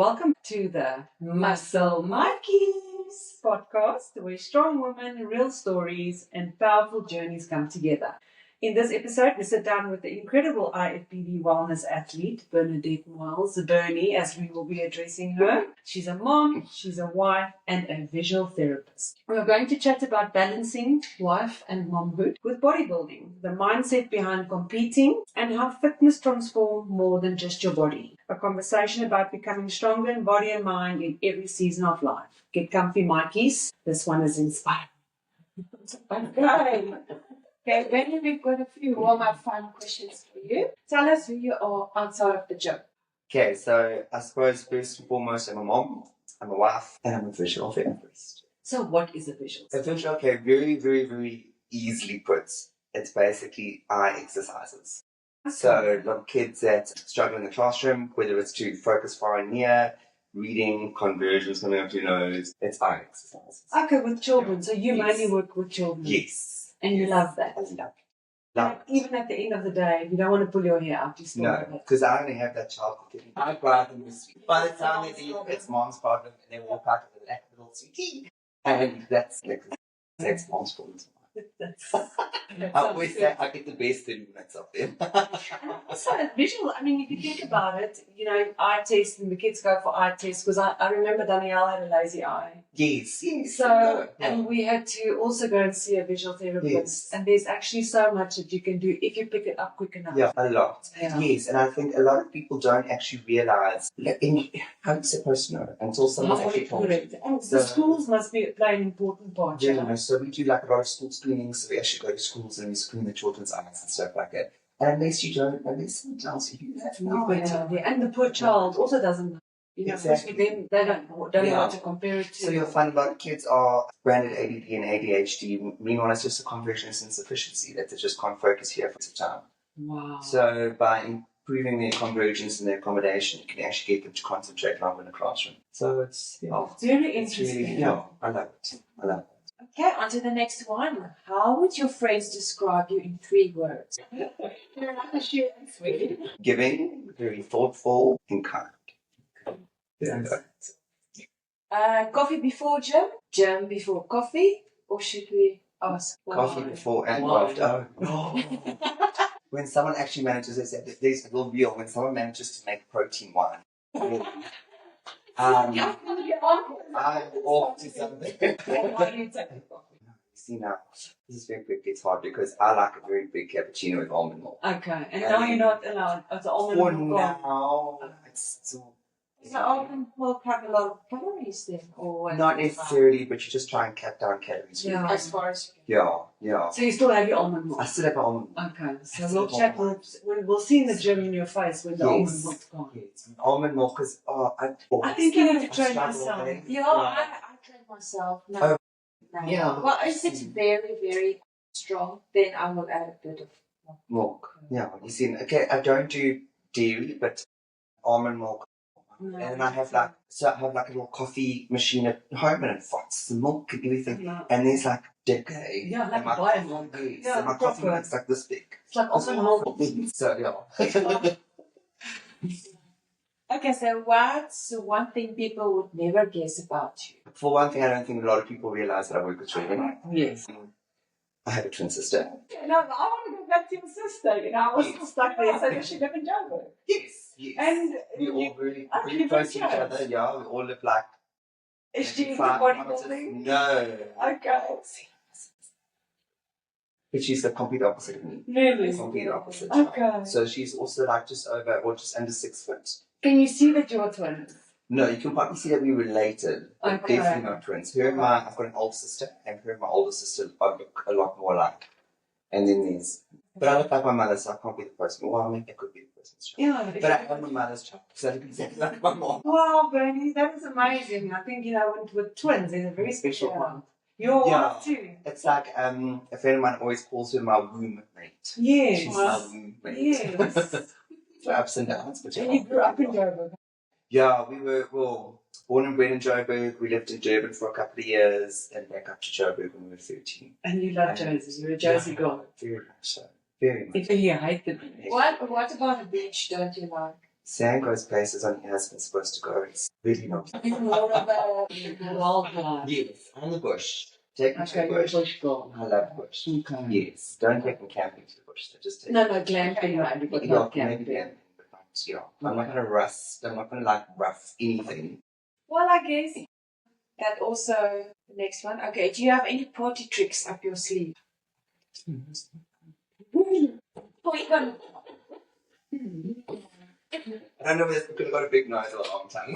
Welcome to the MuscleMaiQ's podcast, where strong women, real stories, and powerful journeys come together. In this episode, we sit down with the incredible IFBB Wellness athlete, Bernadette Moyles, Bernie, as we will be addressing her. She's a mom, she's a wife, and a visual therapist. We're going to chat about balancing wife and momhood with bodybuilding, the mindset behind competing, and how fitness transforms more than just your body. A conversation about becoming stronger in body and mind in every season of life. Get comfy, Mikey's. This one is inspiring. Okay, Benny, we've got a few warm-up fun questions for you. Tell us who you are outside of the gym. Okay, so I suppose first and foremost, I'm a mom, I'm a wife, and I'm a visual therapist. So what is a visual? A visual, okay, very easily put, it's basically eye exercises. Okay. So a lot of kids that struggle in the classroom, whether it's to focus far and near, reading, conversions coming up your nose, it's eye exercises. Okay, with children. So you Yes. mainly work with children. Yes. And you love that. I love it. Like, even at the end of the day, if you don't want to pull your hair out, you still love No, it. because I only have that child cooking. I cry them this week. By the time they leave, it's mom's problem, and they walk out with that little sweetie. And that's mom's problem. I always say I get the best 30 minutes of them. And also visual, I mean, if you think about it, eye test, and the kids go for eye tests, because I remember Danielle had a lazy eye. Yes. So, and we had to also go and see a visual therapist. Yes. And there's actually so much that you can do if you pick it up quick enough. Yeah, a lot. Yeah. Yes, and I think a lot of people don't actually realize how you're supposed to know until someone's actually told you. And the schools must play an important part. Yeah, so we do like a lot of school screenings, so we actually go to schools and we screen the children's eyes and stuff like that. And unless someone tells you, you have no idea. And the poor child also doesn't know. Exactly. Them, they don't know what to compare it to. So you'll find a lot of kids are branded ADD and ADHD. Meanwhile, it's just a convergence insufficiency that they just can't focus here for some time. Wow. So by improving their convergence and their accommodation, you can actually get them to concentrate longer in the classroom. So it's very interesting. I love it. Okay, on to the next one. How would your friends describe you in 3 words? You're not a shit and sweet. Giving, very thoughtful, and kind. Coffee before gym? Gym before coffee? Or should we ask why? Coffee before and after. When someone actually manages, there's a little real, when someone manages to make protein wine. I'm off to something. Why do you take the coffee? See now, this is very quick. It's hard because I like a very big cappuccino with almond milk. Okay, and now you're not allowed. It's almond For milk. now, it's still... Does the almond milk have a lot of calories then? Or Not necessarily, but you just try and cut down calories. Yeah. as far as you can. Yeah. So you still have your almond milk? I still have almond milk. Okay, so we'll check. We'll see in the gym in your face when the almond milk's gone. Yes. Almond milk is... I think you need to train yourself. Yeah, I train myself. No. Yeah. Well, if it's very strong, then I will add a bit of Milk. Yeah. You see, okay, I don't do dairy, but almond milk. No. And I have a little coffee machine at home, and it froths the milk and everything. No. And there's like decay. Yeah, like and my bio coffee milk. is, Yeah, and my coffee proper. milk's like this big. It's like almond milk. So yeah. Okay, so what's one thing people would never guess about you? For one thing, I don't think a lot of people realize that I work with children. Yes. I have a twin sister. No, I want to go back to your sister. I was still stuck there. So does she live in Joburg? Yes. And We're all really you close to each both other. Yeah, we all live like... is she into 5 bodybuilding? No. Okay. But she's the complete opposite of me. Really? Complete opposite. Okay. So she's also like just under 6 foot. Can you see that you're twins? No, you can probably see that we related, but Okay. definitely not twins. I've got an older sister, and her and my older sister look a lot more alike. And then but I look like my mother, so I can't be the person. Well, maybe I could be the person's child. Yeah. But I am my mother's child, so I look exactly like my mom. Wow, Bernie, that is amazing. I think, with twins, there's a very special one. You're Yeah. one too. It's like a friend of mine always calls her my womb mate. Yes. She's my womb mate. Yes. So ups and downs. But And you grew up in Joburg. Yeah, we were, born and bred in Joburg. We lived in Durban for a couple of years and back up to Joburg when we were 13. And you love Josie. You're a Josie girl. Very much so. Very much. If you hate the beach. What about the beach don't you like? Saying goes places on your husband's supposed to go. It's really not. More of a wildlife. Yes, on the bush. Take me to the Okay, bush. bush girl. I love bush. Okay. Yes. Don't take me camping to the bush. So just take No, glamping, maybe, but yeah, not maybe camping. camping, but not, yeah. I'm not gonna rust. I'm not gonna like rough anything. Well, I guess that also the next one. Okay, do you have any party tricks up your sleeve? I don't know whether it's because I've got a big nose or a long tongue.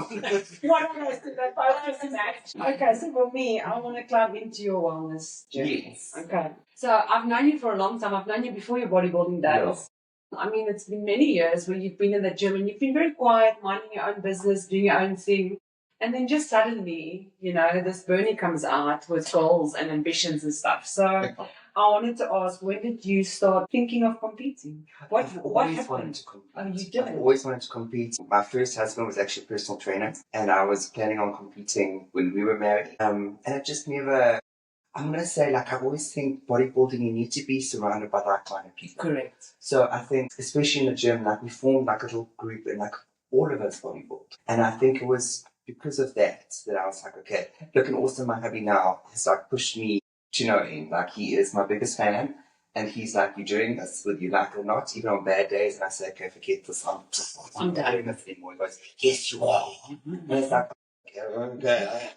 One of those two, they both just match. Okay, so for me, I want to climb into your wellness journey. Yes. Okay. So I've known you for a long time. I've known you before your bodybuilding days. Yeah. I mean, it's been many years where you've been in the gym and you've been very quiet, minding your own business, doing your own thing. And then just suddenly, you know, this Bernie comes out with goals and ambitions and stuff. So I wanted to ask, when did you start thinking of competing? I've What always happened? wanted to compete. Oh, you did? I've always wanted to compete. My first husband was actually a personal trainer, and I was planning on competing when we were married. And it just never. I'm gonna say, like, I always think bodybuilding, you need to be surrounded by that kind of people. Correct. So I think, especially in the gym, like we formed like a little group, and like all of us bodybuild. And I think it was because of that I was like, okay, look, and also my hubby now has like pushed me to know him. Like, he is my biggest fan. And he's like, you're doing this whether you like it or not, even on bad days. And I say, okay, forget this. I'm not doing this anymore. He goes, yes, you are. And it's like, okay.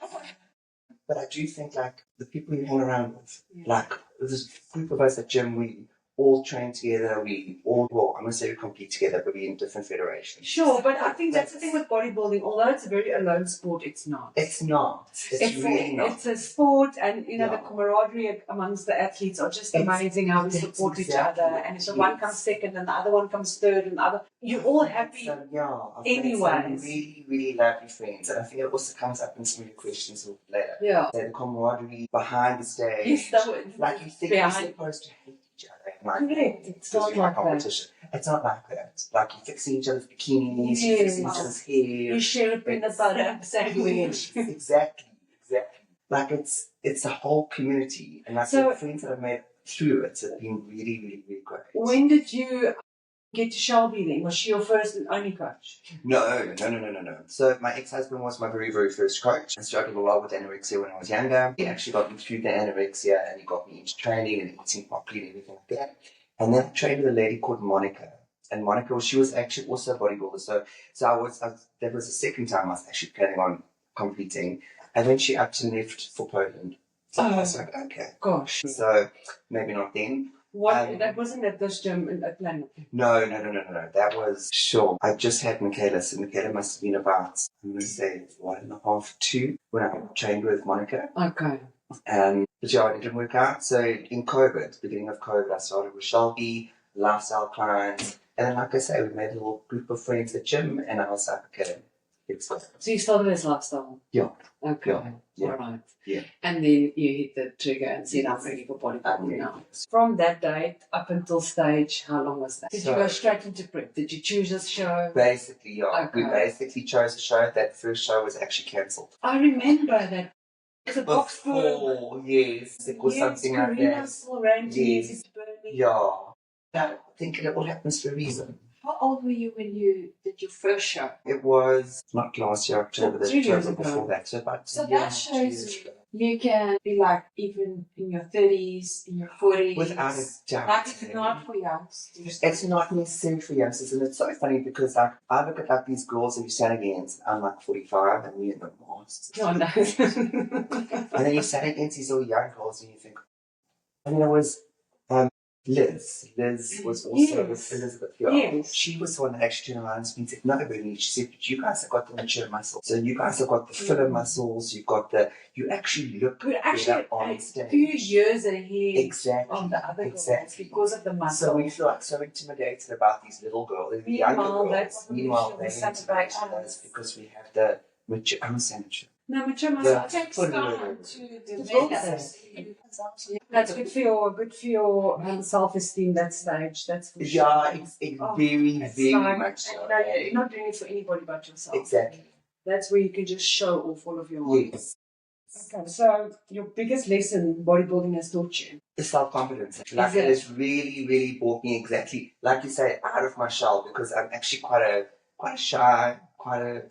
But I do think, like, the people you hang around with, like, there's a group of us at gym, we all train together, we all, well, I'm going to say we compete together, but we're in different federations. Sure, but I think that's the thing with bodybuilding. Although it's a very alone sport, it's not. It's not. It's really not. It's a sport, and, you know, Yeah. the camaraderie amongst the athletes are just amazing how we support each other. And if the one comes second and the other one comes third and the other, you're all happy. So, yeah, I've made Anyways. some really, really lovely friends. And I think it also comes up in some of your questions later. Yeah. So the camaraderie behind the stage. Yes, that would, Like, you think you're supposed to hate each other. Like, correct. It's because not you're like that. competition. It's not like that. Like, you're fixing each other's bikinis, you're Yes. fixing each other's hair. You share a peanut butter sandwich. Exactly. Like, it's a whole community. And like, So- the friends that I've made through it have been really, really, really great. When did you get to Shelby then? Was she your first and only coach? No. So my ex-husband was my very, very first coach. I struggled a lot with anorexia when I was younger. He actually got me through the anorexia, and he got me into training and eating properly and everything like that. And then I trained with a lady called Monica. And Monica, she was actually also a bodybuilder. So that was the second time I was actually planning on competing. And then she upped and left for Poland. So I was like, okay. Gosh. So maybe not then. That wasn't at this gym in Atlanta. No. That was, sure. I just had Michaela, so Michaela must have been about, I'm going to say, 1.5, 2, when I trained with Monica. Okay. But yeah, it didn't work out. So in COVID, beginning of COVID, I started with Shelby, lifestyle clients. And then, like I say, we made a little group of friends at gym, and I was like, okay, let's go. So you started as lifestyle? Yeah. Okay. Yeah. All right. Yeah. And then you hit the trigger and said, I'm ready for bodybuilding now. Yes. From that date up until stage, how long was that? Did you go straight into prep? Did you choose this show? Basically, yeah. Okay. We basically chose a show. That first show was actually cancelled. I remember that. It was a box Before, yes. It was something like Karina that. still ran to Yes. Mrs. Bernie. Yeah. I think it all happens for a reason. How old were you when you did your first show? It was not last year, October, the 3 years October ago. before that. So about So a year that and 2 shows years you ago. you can be like even in your 30s, in your 40s. Without a doubt. Like it's not for youngsters. It's not necessary for youngsters, and it's so funny because like I look at like these girls that you stand against. I'm like 45, and we're in the masters. Oh, no. And then you stand against these little young girls, and you think. I mean, it was Liz. Liz was also with Elizabeth. Yeah. Yes. She was the one that actually turned around and said, "No, Bernie." She said, "But you guys have got the mature muscles. So you guys have got the filler muscles. You've got you actually look We're actually better on a stage." few years ahead Exactly. of the other girls Exactly. because of the muscle. So we feel like so intimidated about these little girls, the younger Meanwhile, girls. that's what we Meanwhile, feel they're the same intimidated about by us. us because we have the mature. I'm saying mature. No, mature muscle. Yeah. It takes Put it time in. to build develop. that. That's good for your self-esteem. That stage. That's for sure. Yeah, it's very, It's very like, much so. and, you know, you're not doing it for anybody but yourself. Exactly. That's where you can just show off all of your heart. Yes. Okay, so your biggest lesson bodybuilding has taught you? The self-confidence. Like, it? it has really, really brought me exactly, like you say, out of my shell, because I'm actually quite a quite a shy, quite a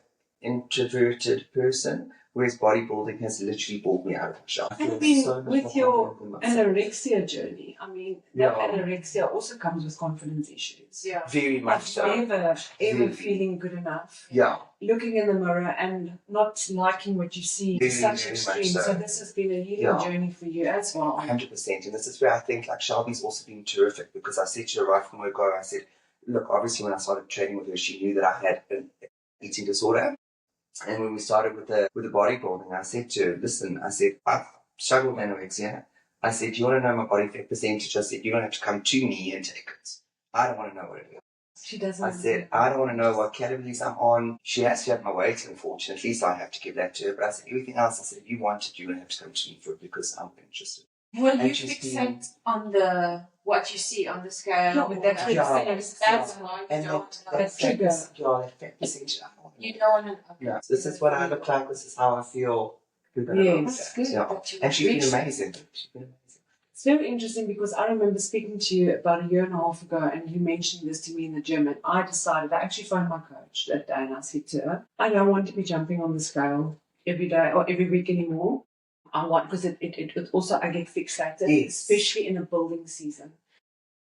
introverted person, whereas bodybuilding has literally brought me out of the shell. I I feel mean, so much with more your confident in myself. anorexia journey, I mean, Yeah. that anorexia also comes with confidence issues. Yeah. Very much so. Never, ever Very. feeling good enough. Yeah. Looking in the mirror and not liking what you see Very, is such very much extreme. so. So this has been a healing Yeah. journey for you as well. 100%. And this is where I think like Shelby's also been terrific, because I said to her right from the go, I said, look, obviously when I started training with her, she knew that I had an eating disorder. And when we started with the bodybuilding, I said to her, listen, I said, I've struggled with anorexia. I said, do you want to know my body fat percentage? I said, you're going to have to come to me and take it. I don't want to know what it is. She doesn't. I said, I don't want to know what calories I'm on. She has to have my weight, unfortunately, so I have to give that to her. But I said, everything else, I said, if you want it, you're going to have to come to me for it, because I'm interested. Will you And she's fixate on the what you see on the scale? Yeah, but that's Yeah. That's why you And don't want to know. That trigger. that fat percentage, I don't want to know. You don't want to. Yeah, this is what I look like. This is how I feel. You're gonna know Yes. that. Good Yeah. that you And she's reached- been amazing. She's been amazing. It's very interesting because I remember speaking to you about a year and a half ago, and you mentioned this to me in the gym, and I decided, I actually phoned my coach that day and I said to her, I don't want to be jumping on the scale every day or every week anymore. I want, because it also, I get fixated, Yes. especially in a building season.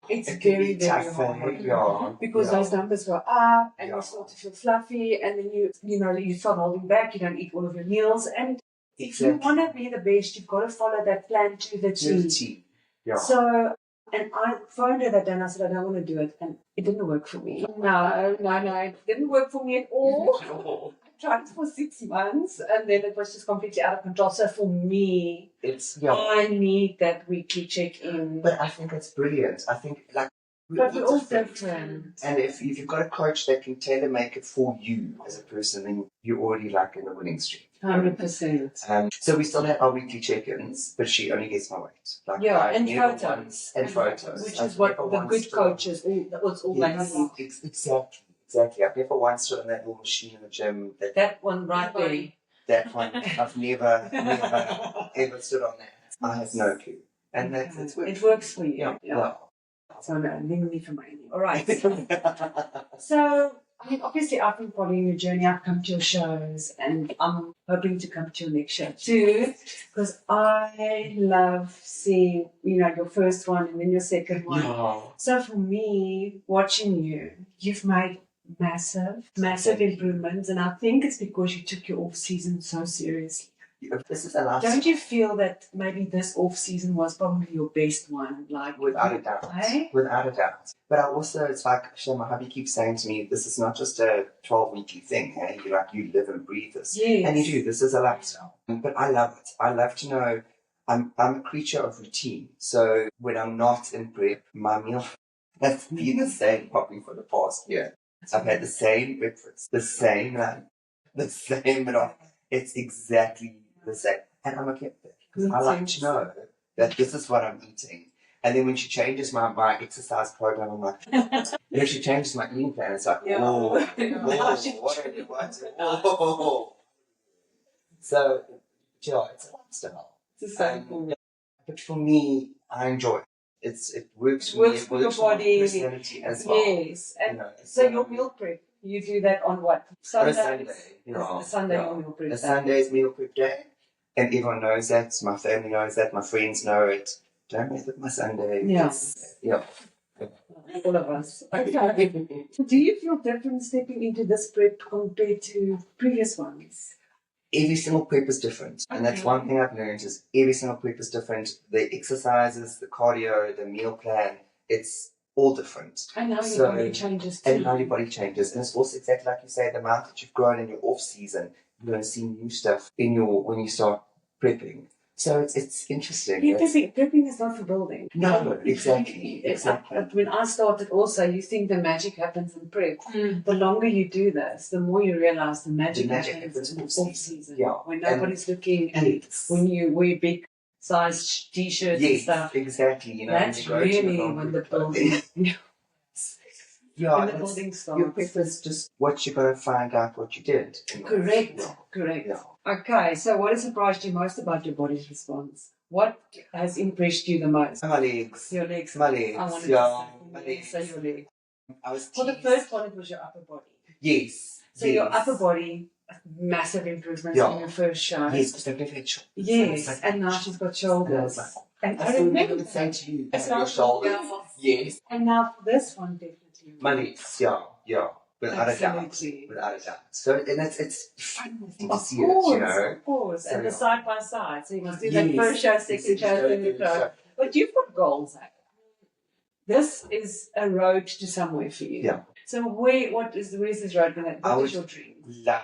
It's It can very, be very tough, hard. yeah. Because Yeah. those numbers go up and Yeah. you start to feel fluffy, and then you start holding back, you don't eat all of your meals, and if you want to be the best, you've got to follow that plan to the T. Dirty. Yeah. So, and I phoned her that day and I said, I don't want to do it. And it didn't work for me. No, it didn't work for me at all. I tried it for 6 months and then it was just completely out of control. So for me, It's I need that weekly check-in. But I think it's brilliant. I think like But we're all different. And if you've got a coach that can tailor make it for you as a person, then you're already like in the winning streak. 100%. So we still have our weekly check-ins, but she only gets my weight. Like Yeah, I and never photos. once- and photos. Which I've is what never the once good stood- coaches, that's all they Yes, need. exactly. I've never once stood on that little machine in the gym. That one right there. That one. I've never ever stood on that. I have no clue. And that's it's It works for you. Yeah. So no, leave for my name. All right. So, I mean, obviously, I've been following your journey. I've come to your shows, and I'm hoping to come to your next show too, because I love seeing, your first one and then your second one. Yeah. So for me, watching you, you've made massive improvements, and I think it's because you took your off season so seriously. This is a last. Don't you feel that maybe this off season was probably your best one? Like Without a doubt. Hey? Without a doubt. But I also, it's like, my hubby keeps saying to me, this is not just a 12-weekly thing. Hey? You live and breathe this. Yes. And you do. This is a lifestyle. But I love it. I love to know I'm a creature of routine. So when I'm not in prep, my meal has been the same probably for the past year. I've had the same breakfast, the same lunch, the same dinner. It's exactly the same. And I'm okay with it. Because I like to know that this is what I'm eating. And then when she changes my exercise program, I'm like, and if she changes my eating plan, it's like, what are you watching? So, it's a lifestyle. It's the same. But for me, I enjoy it. It works for me. Works for your body. My personality as well. Yes. And so your meal prep, you do that on what? Sundays? A Sunday your meal prep. A Sunday's meal prep day. And everyone knows that. My family knows that. My friends know it. Don't mess with my Sunday. Yeah. All of us. Okay. Do you feel different stepping into this prep compared to previous ones? Every single prep is different. And that's one thing I've learned is every single prep is different. The exercises, the cardio, the meal plan, it's all different. And how your body changes too. And how your body changes. And it's also exactly like you say, the amount that you've grown in your off season, you're going to see new stuff when you start prepping. So it's interesting. Prepping is not for building. No, exactly. When I started also, you think the magic happens in prep. The longer you do this, the more you realize the magic happens in off season. Yeah. When nobody's looking and when you wear big size t-shirts and stuff. Exactly. That's really when the building when the building starts. Your prep is just what you're going to find out what you did. Correct. Yeah. Okay, so what has surprised you most about your body's response? What has impressed you the most? My legs. Your legs. My legs. I wanted Yeah. to say your legs. I was For the teased. first one, it was your upper body. Yes. So your upper body, massive improvements in your first show. Yes, because they've never had shoulders. Yes, and now she's got shoulders. And I remember the same to you. Your shoulders. Yes. And now for this one, definitely. My legs, yeah. Without a doubt. Absolutely. Without a doubt. So, and it's fun thing to see course, it, you know. Of course, So, and the side by side. So you must do that first show, second show, third show. But you've got goals. This is a road to somewhere for you. Yeah. So where's this road going? What is your dream? Love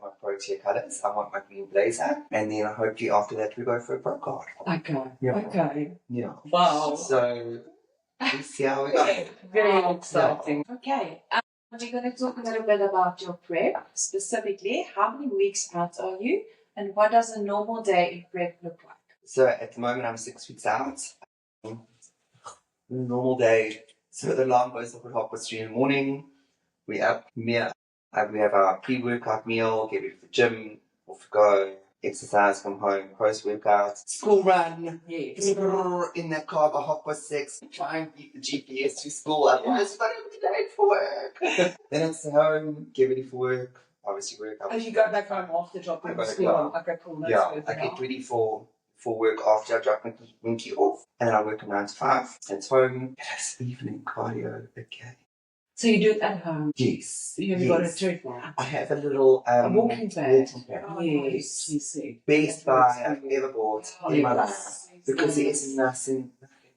my Protea colours. I want my green blazer, and then hopefully after that we go for a pro card. Okay. Yeah. Okay. Yeah. Wow. So we see how we go. Very exciting. Okay. We're going to talk a little bit about your prep. Specifically, how many weeks out are you? And what does a normal day in prep look like? So at the moment I'm 6 weeks out. Normal day. So the alarm goes off at 3:30 in the morning. We up here. We have our pre-workout meal, get ready for the gym, off we go, exercise, come home, post-workout, school run. Yes. In that car by 6:30, try and beat the GPS to school, otherwise I'm going to be late for work. Then it's home, get ready for work, obviously work. Oh, you go back home after dropping school? Okay, cool. Yeah, I get ready for work after I drop my Winky off, and then I work a 9 to 5. It's home, it's evening cardio again. So you do it at home? Yes. You've got a treadmill? I have a little a walking pad. Oh, yes, you see. Best buy I've ever bought in my life. Yes. Because there's nothing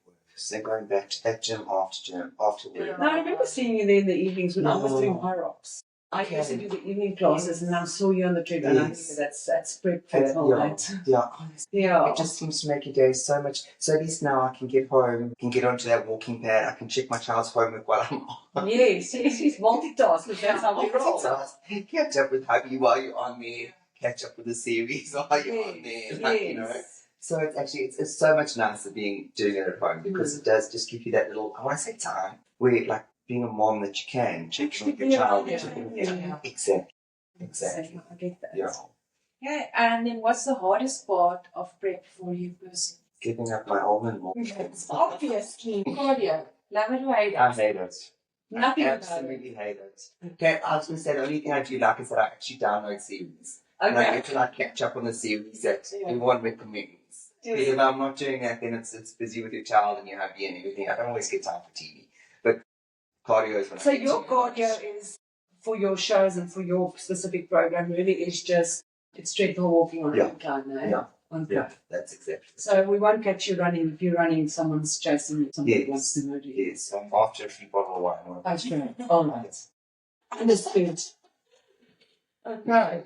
worse than going back to that gym after work. No, I remember seeing you there in the evenings when I was doing high rocks. I used to do the evening classes, and I saw you on the treadmill. And I think that's prep for night. Yeah. It just seems to make your day so much. So at least now I can get home, can get onto that walking pad, I can check my child's homework while I'm on. Yes, multitask, because that's how we roll. Catch up with hubby while you're on there, catch up with the series while you're on there, you know. So it's actually, it's so much nicer doing it at home, because it does just give you that little, I want to say time, where like, being a mom that you can check with your child. Exactly. I get that. Yeah. Okay, and then what's the hardest part of prep for you personally? Giving up my almond milk. It's obviously cardio. Love it or hate it? I hate it. Nothing I absolutely hate it. Okay, I was going to say the only thing I do like is that I actually download series. And I get to like catch up on the series that everyone recommends. Because if I'm not doing that, then it's busy with your child and your hubby and everything. I don't always get time for TV. But cardio is when So your cardio is for your shows and for your specific program really is just it's treadmill walking on an incline, eh? Yeah. Okay. Yeah, that's exactly. So we won't catch you running. If you're running, someone's chasing you. Somebody wants to murder you. Yes, after a few bottles of wine. Okay. All right. Understood. Okay.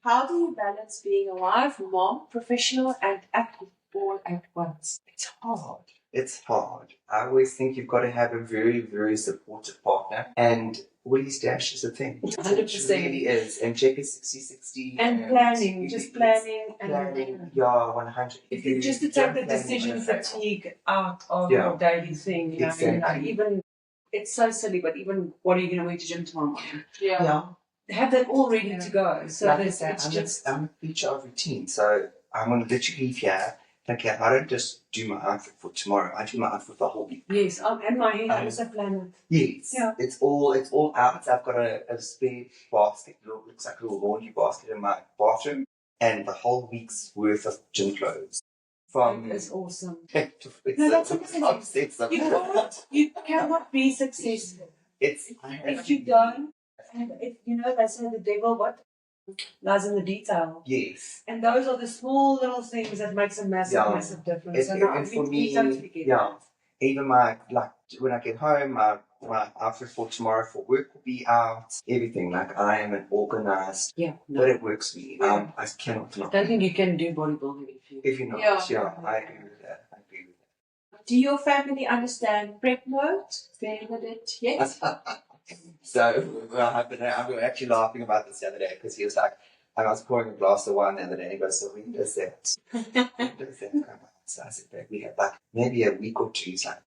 How do you balance being a wife, mom, professional, and athlete all at once? It's hard. It's hard. I always think you've got to have a very, very supportive partner. And Willie's Dash is a thing. 100%. It really is. And check is 60-60. And planning. Just planning. Planning. Yeah, 100. Just to take the decision fatigue out of your daily thing. You know, exactly. Even, it's so silly, but even what are you going to wear to gym tomorrow morning? Yeah. Have that all ready to go. So like I'm a creature of routine. So I'm going to literally leave here. Okay, I don't just do my outfit for tomorrow. I do my outfit for the whole week. Yes, and my hair. I also plan it. Yes. Yeah. It's all out. I've got a spare basket. Looks like a little laundry basket in my bathroom, and the whole week's worth of gym clothes. That is awesome. No, that's obsessive. You cannot be successful if you don't. And if they say the devil lies in the detail. Yes. And those are the small little things that makes a massive difference. And for me, even when I get home, my outfit for tomorrow for work will be out. Everything. Like I am an organized. But it works for me. I cannot not. I don't think you can do bodybuilding if you're not. I agree with that. Do your family understand prep mode? Bernadette, yes. So we were actually laughing about this the other day because he was like, I was pouring a glass of wine the other day and he goes, so when does that? So I said, we have like maybe a week or two. He's like,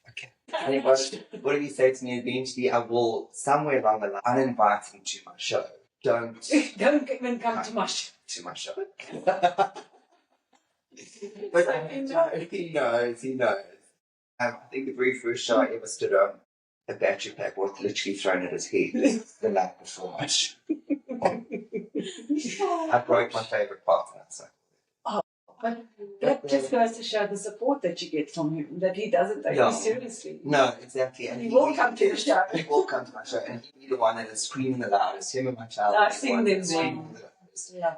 okay. And he goes, what did he say to me? Eventually I will somewhere along the line uninvite him to my show. Don't even come to my show. To my show. But he knows. I think the very first show I ever stood on, a battery pack was literally thrown at his head the night before my show. I broke my favourite partner. So. But that just goes to show the support that you get from him, that he doesn't take you seriously. No, exactly. And he will come to the show. He will come to my show, and he'll be the one that is screaming the loudest. Him and my child. I've seen them now.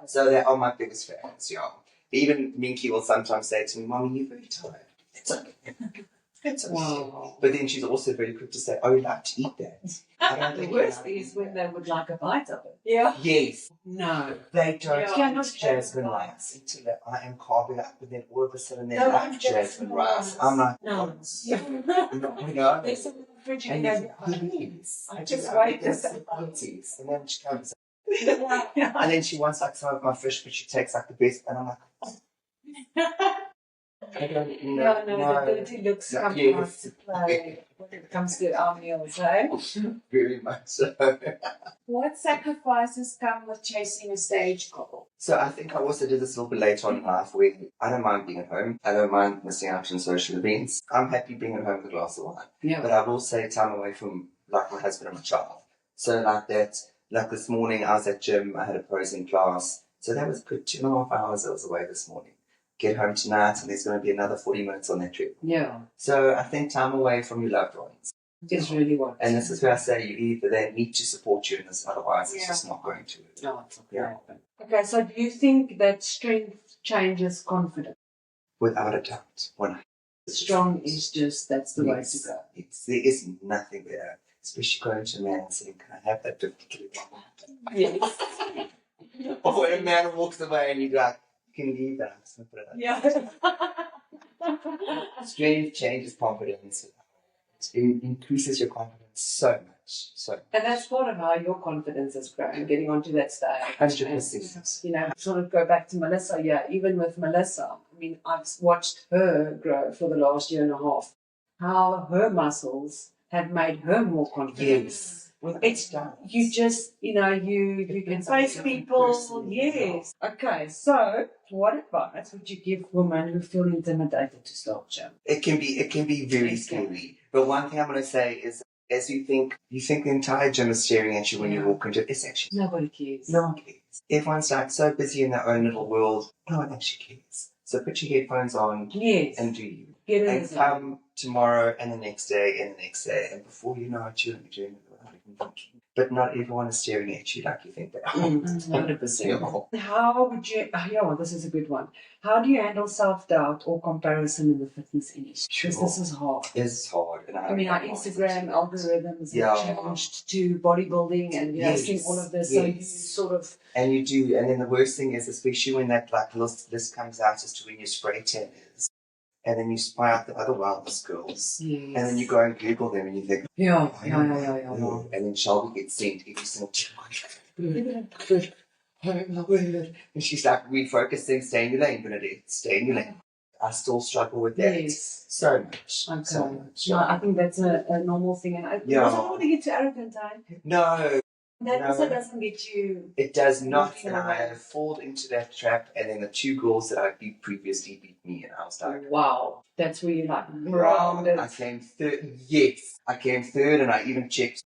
So they are my biggest fans, yeah. Even Minky will sometimes say to me, Mommy, you're very tired. It's okay. It's okay. Wow. But then she's also very quick to say, oh, you like to eat that. I don't The think worst is when they would like a bite of it. Yeah. Yes. No. They don't Yeah, eat jasmine rice until I am carving up, and then all of a sudden they No, like jasmine rice. I'm like, No. you know? There's some in the fridge And and I just wait this. to And then she comes, Yeah. and then she wants like some of my fish, but she takes like the best, and I'm like, I don't know. No, the dirty looks come Yes. to play when it comes to our meals, eh? Very much so. What sacrifices come with chasing a stage goal? So I think I also did this a little bit later on in life where I don't mind being at home. I don't mind missing out on social events. I'm happy being at home with a glass of wine. Yeah. But I will say time away from like my husband and my child. So like that, like this morning I was at gym, I had a posing class. So that was good 2.5 hours I was away this morning. Get home tonight and there's going to be another 40 minutes on that trip. Yeah. So I think time away from your loved ones. It's really what. And this is where I say you either they need to support you in this, otherwise it's just not going to. No, it's not Yeah. going to happen. Okay, so do you think that strength changes confidence? Without a doubt. Strong is just, that's the way to go. There is nothing better, especially going to a man and saying, can I have that 50 kilo? Yes. Or when a man walks away and you're like, you can leave that. So put it up. Yeah. Strength changes confidence. It increases your confidence so much. So And that's part of how your confidence has grown, getting onto that stage. 100%. You know, sort of go back to Melissa, yeah, even with Melissa, I mean, I've watched her grow for the last year and a half, how her muscles have made her more confident. Yes. It's, you just, you know, you can face people, yes. Okay, so what advice would you give women who feel intimidated to start gym? It can be very scary. But one thing I'm going to say is, as you think the entire gym is staring at you when you walk into it. It's actually Nobody cares. no one cares. Everyone's like so busy in their own little world. No one actually cares. So put your headphones on Yes. and do you. Get And it. come tomorrow and the next day and the next day. And before you know it, you're doing it without even thinking. But not everyone is staring at you like you think they are. 100%. How would you, well, this is a good one. How do you handle self-doubt or comparison in the fitness industry? Because this is hard. It's hard. And I mean, our Instagram algorithms have changed to bodybuilding and doing all of this. So you sort of... And you do. And then the worst thing is, especially when that like list comes out as to when your spray tan is. And then you spy out the other wellness girls. Yes. And then you go and Google them and you think, Yeah. And then Shelby gets sent every single time. And she's like, refocusing, stay in your lane, Bernadette, stay in your lane. I still struggle with that. Yes. So much. Okay. So much. No, I think that's a normal thing. And I don't want to get too arrogant, No. That also doesn't get you... It does not. Moving And I away. have fallen into that trap. And then the two girls that I beat previously beat me. And I was like, Wow. That's where you're like grounded. I came third. Yes. I came third and I even checked.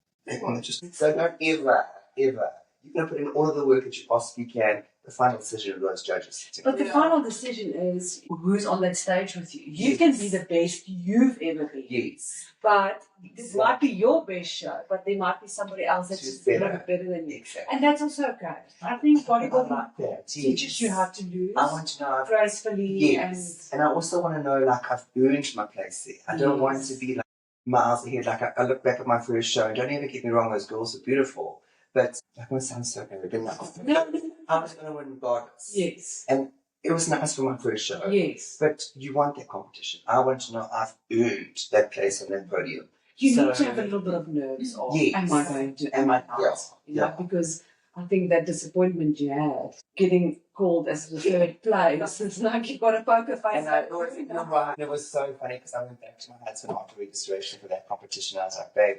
So don't ever, you're going to put in all of the work that you possibly can. The final decision of those judges. But the final decision is who's on that stage with you. You can be the best you've ever been. Yes. But this might be your best show, but there might be somebody else that's just a little bit better than you. Exactly. And that's also okay. I think bodybuilding like that. teaches you how to lose I want to know. gracefully And I also want to know, like, I've earned my place there. I don't want to be like miles ahead. Like, I look back at my first show, and don't ever get me wrong, those girls are beautiful. But I'm going to sound so arrogant now. I was going to win regardless. Yes. And it was nice for my first show. Yes. But you want that competition. I want to know I've earned that place on that podium. You need to have a little bit of nerves of, am I going to, am I not? You know, because I think that disappointment you had, getting called as the third place, it's like you've got a poker face. And it was so funny because I went back to my husband after registration for that competition. I was like, babe,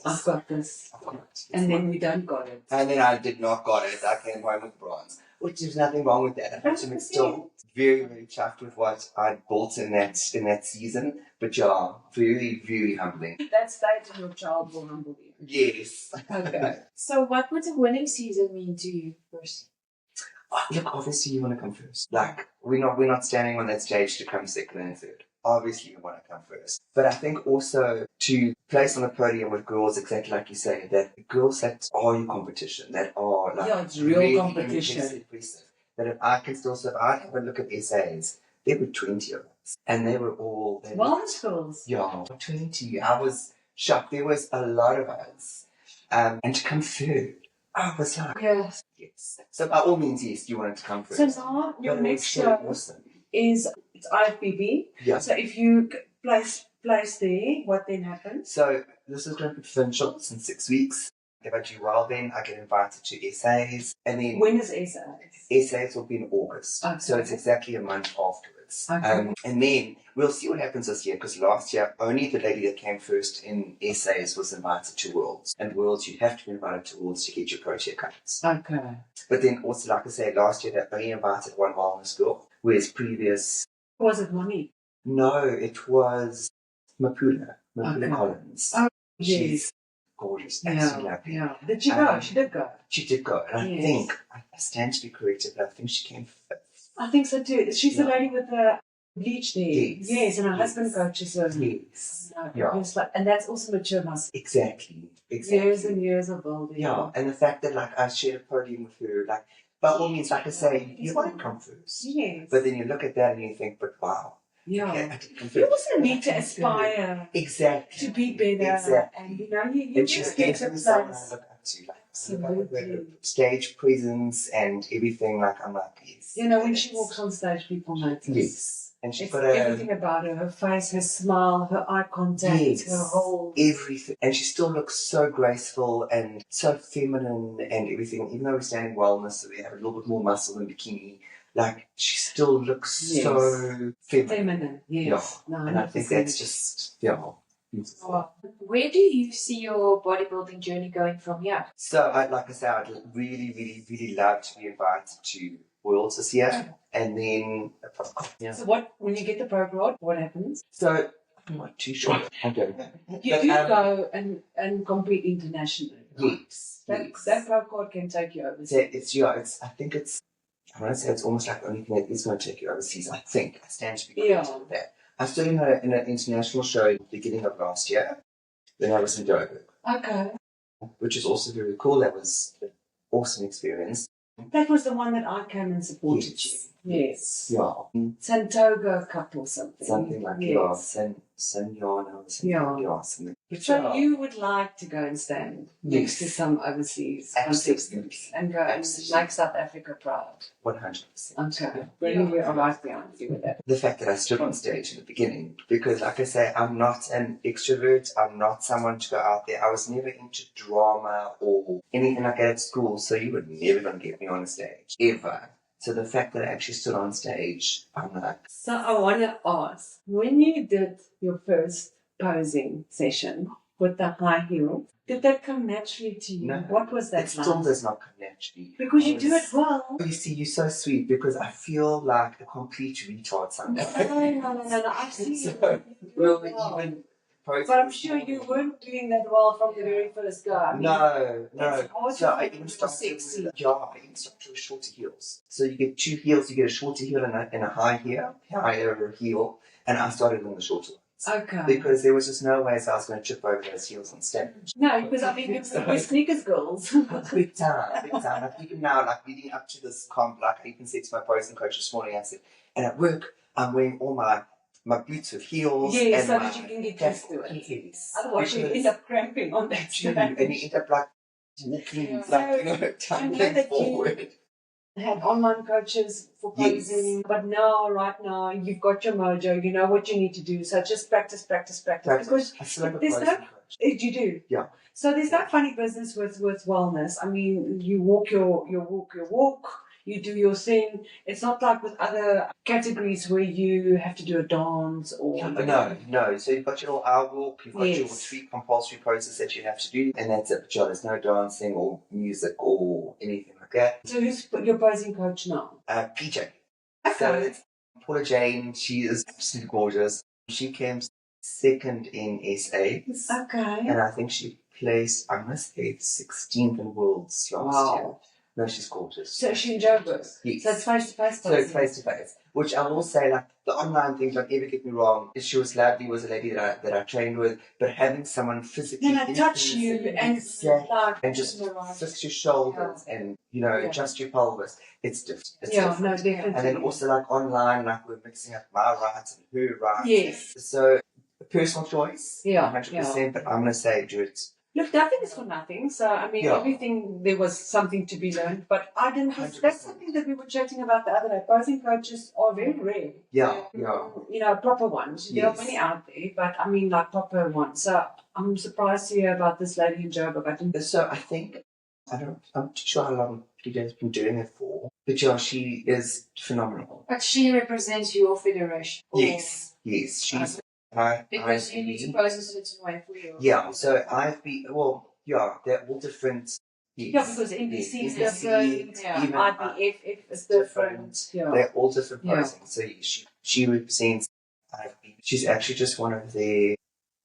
I've got this. I've got it. And then we don't got it. And then I did not got it. I came home with bronze, which there's nothing wrong with that. I'm still very, very chuffed with what I built in that season. But yeah, very, very humbling. That stage in your child will humble you. Yes. Okay. So what would a winning season mean to you, first? Look, obviously you want to come first. Like, we're not standing on that stage to come second and third. Obviously you want to come first. But I think also to place on the podium with girls, exactly like you say, that girls that are your competition, that are like it's real really competition. impressive. That if I can still survive, I have a look at essays, there were 20 of us. And they were all Wellness girls. Yeah, 20. I was shocked. There was a lot of us. And to come third, I was like, Yes. yes. So by all means, yes, you wanted to come first. So now your But it next was so show awesome. is it's IFBB. Yeah. So if you place there, what then happens? So this is going to be provincials in 6 weeks. If I do well, then I get invited to essays. And then When is essays? essays will be in August. Okay. So it's exactly a month afterwards. Okay. And then we'll see what happens this year, because last year only the lady that came first in essays was invited to Worlds. And Worlds, you have to be invited to Worlds to get your protea cards. Okay. But then also, like I say, last year they only invited one wellness girl, whereas previous... Was it Monique? No, it was Mapula Okay. Collins. Oh, She's yes. gorgeous. Absolutely Yeah. lovely. Yeah. Did she go? She did go. She did go. And Yes. I think, I stand to be corrected, but I think she came fifth. I think so too. She's the Yeah. lady with the bleach there. Yes. And her Yes. husband coaches her. Yes. No, Yeah. it's like, and that's also mature muscle. Exactly. Years and years of building. Yeah, and the fact that like I shared a podium with her, like by all means, like I say, you want to come first. Yes. But then you look at that and you think, but wow. Yeah. Okay, I did come You first. also need to aspire Exactly. to be better. Exactly. And you know, you And she's just get to definitely someone I place. look up to. Like, I look up at her Absolutely. stage presence and everything. Like I'm like, yes. You know, when she walks on stage, people notice. Yes. And she's It's got everything about her face, her smile, her eye contact, Yes. her whole. everything, and she still looks so graceful and so feminine and everything. Even though we're standing wellness, so we have a little bit more muscle in bikini. Like she still looks Yes. so feminine. Feminine, yes. Yeah. No, And I think that's 100%. just beautiful. Wow. Where do you see your bodybuilding journey going from here? So, like I said, I'd really, really, really love to be invited to Worlds this year, and then yeah. So when you get the pro card, what happens? So I'm not too sure. I'm joking. You But, go and compete internationally. Right? Yes. That pro card can take you overseas. I think it's. I want to say it's almost like the only thing that is going to take you overseas. I think I stand to be corrected with that. I stood in an international show at the beginning of last year when I was in Joburg, Okay. which is also very cool. That was an awesome experience. That was the one that I came and supported Yes. you. Yes. Yeah, Santoga Cup or something. something like yes. yeah, something. But So yeah, you would like to go and stand next to Yes. some overseas Absolutely. contestants and go and Absolutely. make South Africa proud. 100%. Okay. Brilliant. You are right behind you with that. The fact that I stood on stage in the beginning, because like I say, I'm not an extrovert. I'm not someone to go out there. I was never into drama or anything like that at school, so you were never going to get me on a stage, ever. So the fact that I actually stood on stage, I'm like, So I want to ask, when you did your first posing session with the high heel, did that come naturally to you? No. What was that it still like? does not come naturally. Because I you do it was- well. You see, you're so sweet because I feel like a complete retard sometimes. No. I see you. So, You do well, it well. even posing But I'm sure you weren't doing that well from the very first go. I mean, No. it's hard So to I be even started sexy. with, I even started with shorter heels. So you get two heels, you get a shorter heel and a higher heel, and I started on the shorter ones. Okay. Because there was just no way I was going to trip over those heels on stage. No, because I mean, we're sneakers girls. Big time. Like even now, like leading up to this comp, like I even said to my posing coach this morning, I said, and at work, I'm wearing all my boots with heels. Yeah, and so my that you can get used to it. Yes. Otherwise, you Because end up cramping on that you do, and you stage. end up like walking, Yeah. like, tumbling that you- forward. Had online coaches for Yes. posing, but right now, you've got your mojo. You know what you need to do. So just practice. Because I still have a there's posing no- coach. you do. Yeah. So there's that funny business with wellness. I mean, you walk your walk. you do your thing. It's not like with other categories where you have to do a dance or... No. So you've got your hour walk, you've got your 3 compulsory poses that you have to do, and that's it. But there's no dancing or music or anything like that. So who's your posing coach now? PJ. Okay. So it's Paula Jane. She is absolutely gorgeous. She came second in SAs. Okay. And I think she placed, I must say, 16th in Worlds last year. No, she's gorgeous. So she in Joburg? Yes. So it's face-to-face? So it's face-to-face. Which I will say, like, the online thing, don't ever get me wrong. She was lovely, was a lady that I trained with, but having someone physically... Then I touch you and just fix your shoulders and, adjust your pelvis. It's different. It's different. Definitely. And then also, like, online, like, we're mixing up my rights and her rights. Yes. So, personal choice, 100%, Yeah. but I'm going to say do it. Look, nothing is for nothing. So, I mean, everything, there was something to be learned. But I didn't... 100%. That's something that we were chatting about the other day. Posing coaches are very rare. Yeah. Proper ones. There are many out there, but I mean, like, proper ones. So, I'm surprised to hear about this lady in Joburg. So, I think, I'm not sure how long PJ's been doing it for, but she is phenomenal. But she represents your federation. Yes, she's... Because you need to pose a certain way for you. Yeah, so they're all different. Yes. Yeah, because NBC is different, even IFBB is different. Yeah. They're all different posing. So she represents IFBB. She's actually just one of the...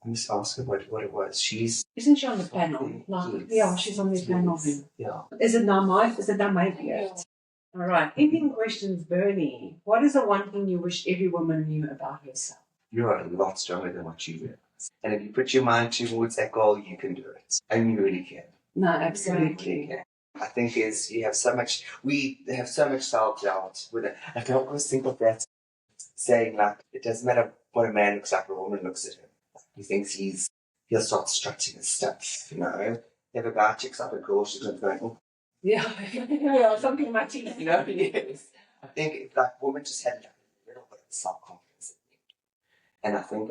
I must ask her what it was. Isn't she on the panel? Yeah, she's on the panel then. Yeah. Is it now my beard? All right. Ending questions, Bernie. What is the one thing you wish every woman knew about herself? You are a lot stronger than what you realize. And if you put your mind towards that goal, you can do it. And you really can. No, absolutely. Really can. I think we have so much self-doubt with it. Like, I always think of that saying, like, it doesn't matter what a man looks like or a woman looks at him. He thinks he'll start strutting his stuff, If a guy checks out a girl, she's going to go, oh. Yeah, something matching. Yes. I think if that woman just had a little bit of self-confidence, and I think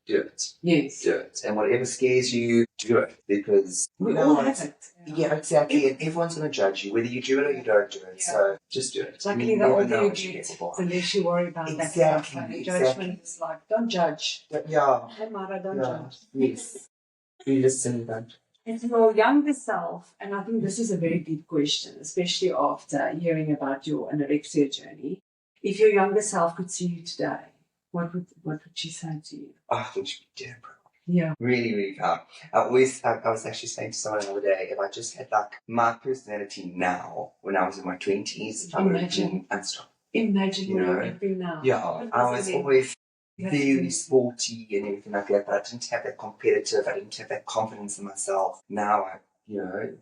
do it. Yes. Do it. And whatever scares you, do it. Because we all have it. Yeah, exactly. And everyone's going to judge you, whether you do it or you don't do it. So just do it. Luckily, the older you get, the less you worry about that stuff. Like, judgment is like, don't judge. Yeah. Hey, Mara, don't judge. Yes. You listen, don't. And your younger self, and I think this is a very deep question, especially after hearing about your anorexia journey. If your younger self could see you today, what would she say to you? Oh, I think she'd be damn proud. Yeah. Really, really proud. I was actually saying to someone the other day, if I just had like my personality now, when I was in my 20s, I would have been unstoppable. Imagine where you would be now. Yeah, I was always very sporty and everything like that, but I didn't have that competitive, I didn't have that confidence in myself. Now,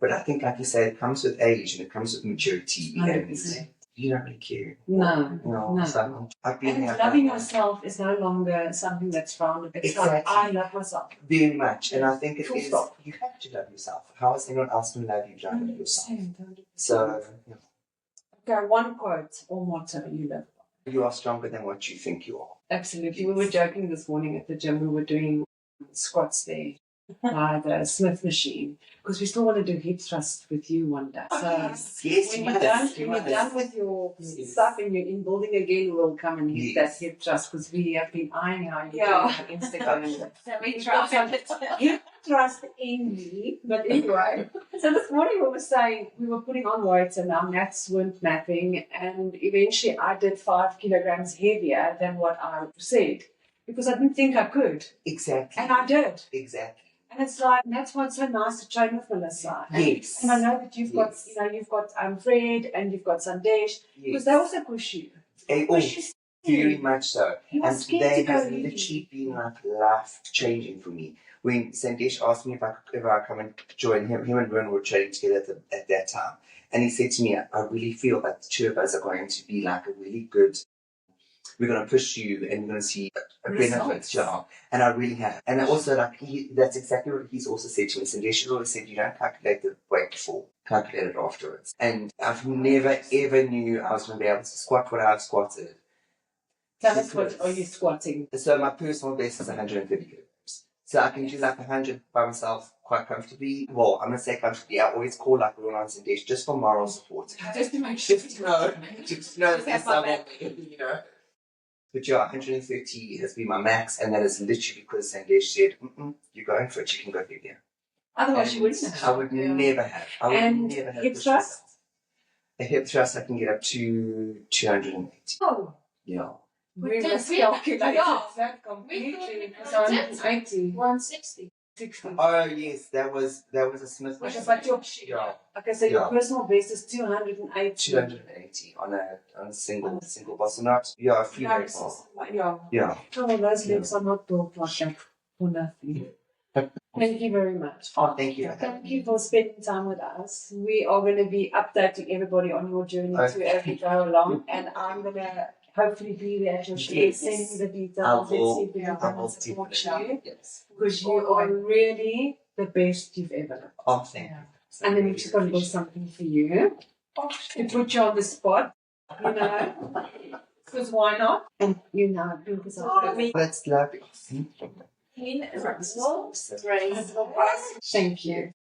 but I think, like you say, it comes with age and it comes with maturity. 100%. And you don't really care. No. So I've been and loving yourself is no longer something that's frowned upon. It's like, I love myself. Very much. And I think it is, you have to love yourself. How is anyone else going to love you? Don't love yourself. 100%. So, Okay, one quote or motto you live by. You are stronger than what you think you are. Absolutely. Yes. We were joking this morning at the gym. We were doing squats there by the Smith machine because we still want to do hip thrust with you one day. So yes, when you're done with your stuff and you're in building again, we'll come and hit that hip thrust because we have been eyeing how you do on Instagram. So we try hip thrust in me. But anyway, so this morning we were saying we were putting on weights and our maths weren't mapping, and eventually I did 5 kilograms heavier than what I said because I didn't think I could. Exactly. And I did. Exactly. And it's like, that's why it's so nice to train with Melissa. Yes. And I know that you've got, Fred and you've got Sandesh, because they also push you. Very much so. And they has literally been like life-changing for me. When Sandesh asked me if I come and join him and Ron were training together at that time. And he said to me, I really feel that the two of us are going to be like a really good... We're going to push you and you're going to see a benefit. Yeah. And I really have. And also, that's exactly what he's also said to me. Sandesh always said, you don't calculate the weight before, calculate it afterwards. And I've never, ever knew I was going to be able to squat what I've squatted. Tell us, what are you squatting? So my personal best is 130 kilograms. So I can do like 100 by myself quite comfortably. Well, I'm going to say comfortably. I always call like everyone on stage just for moral support. Just to make sure. Just to know that there's someone, you know. But yeah, 130 has been my max, and that is literally because Sandesh said, you're going for it, you can go through there. Otherwise, you wouldn't have. I would never have. I would And never have. hip thrust? A hip thrust, I can get up to 280. Oh. Yeah. We did- miscalculated yeah. that We completely. thought it Because was 180. 160. 60. Oh yes, that was a Smith. Okay, but your, Yeah, okay, so your Yeah. personal best is 280. 280 on a single bar. So not a few Yeah, legs off. yeah. Yeah. Oh, well, those legs are not built like that for nothing. Thank you very much. Oh, thank you. Thank you for spending time with us. We are going to be updating everybody on your journey too as we go along, and I'm going to hopefully be there at your show. Yes. Send me the I details. Let's see will. if we can I come will and support definitely. you Yes. because you are really the best you've ever done. Oh, thank you. And then we've just got a little something for you to put you on the spot, you know, because why not? And you know, because That's lovely. Clean, Russell, Thank you.